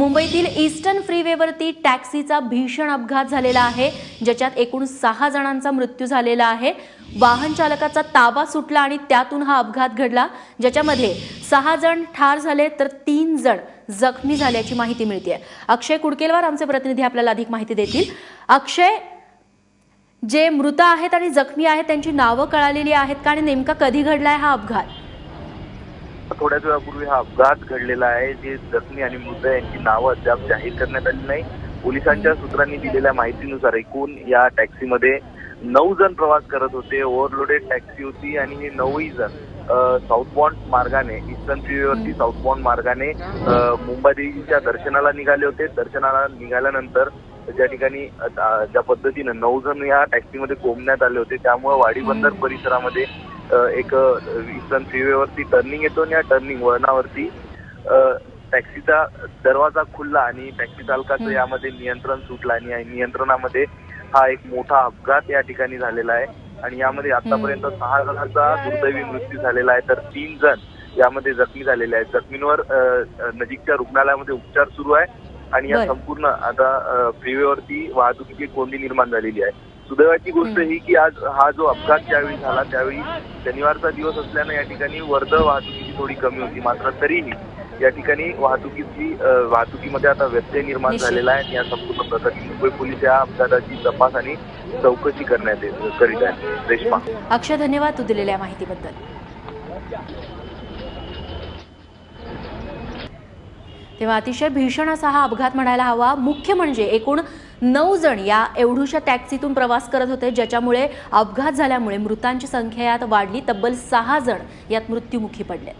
मुंबईतील ईस्टर्न फ्रीवेवरती टॅक्सीचा भीषण अपघात झालेला आहे, ज्याच्यात एकूण 6 जणांचा मृत्यू झालेला आहे। वाहन चालकाचा ताबा सुटला आणि त्यातून हा अपघात घडला, ज्याच्यामध्ये 6 जण ठार झाले तर 3 जण जखमी झाल्याची माहिती मिळते। अक्षय कुडकेलवार आमचे प्रतिनिधी आपल्याला अधिक माहिती देतील। अक्षय, जे मृत आहेत आणि जखमी आहेत त्यांची नावं कळालेली आहेत का आणि नेमका कधी घडलाय हा अपघात? थोड्याच वेळापूर्वी हा अपघात घडलेला आहे। जे जखमी आणि मृत यांची नावं अद्याप जाहीर करण्यात आली नाही। पोलिसांच्या सूत्रांनी दिलेल्या माहितीनुसार एकूण या टॅक्सीमध्ये 9 जण प्रवास करत होते। ओव्हरलोडेड टॅक्सी होती आणि हे 9ही जण साऊथबाउंड मार्गाने, ईस्टर्न फ्रीवेवरती साऊथबाउंड मार्गाने मुंबादेवीच्या दर्शनाला निघाले होते। दर्शनाला निघाल्यानंतर ज्या ठिकाणी ज्या पद्धतीने 9 जण या टॅक्सीमध्ये कोंबण्यात आले होते, त्यामुळे वाडी बंदर परिसरामध्ये एक ईस्टर्न फ्रीवेवरती टर्निंग येतो आणि या टर्निंग वळणावरती टॅक्सीचा दरवाजा खुलला आणि टॅक्सी चालकाचं यामध्ये नियंत्रण सुटलं आणि या नियंत्रणामध्ये हा एक मोठा अपघात या ठिकाणी झालेला आहे। आणि यामध्ये आतापर्यंत 6 जणांचा दुर्दैवी मृत्यू झालेला आहे, तर 3 जण यामध्ये जखमी झालेले आहेत। जखमींवर नजीकच्या रुग्णालयामध्ये उपचार सुरू आहे आणि या संपूर्ण आता फ्रीवेवरती वाहतुकीची कोंडी निर्माण झालेली आहे। सुदैवाची गोष्ट ही की आज हा जो अपघात ज्यावेळी झाला त्यावेळी शनिवारचा दिवस असल्याने या ठिकाणी वर्दळ वाहतुकीची थोडी कमी होती, मात्र तरीही या ठिकाणी वाहतुकीमध्ये आता व्यत्यय निर्माण झालेला आहे आणि या संपूर्ण प्रकरणी मुंबई पोलीस या अपघाताची तपास आणि चौकशी करीत आहेत। रेश्मा, अक्षय, धन्यवाद तू दिलेल्या माहितीबद्दल। तेव्हा अतिशय भीषण असा हा अपघात म्हणायला हवा। मुख्य म्हणजे एकूण 9 जण या एवढूशा टॅक्सीतून प्रवास करत होते, ज्याच्यामुळे अपघात झाल्यामुळे मृतांची संख्या यात वाढली। तब्बल 6 जण यात मृत्युमुखी पडले।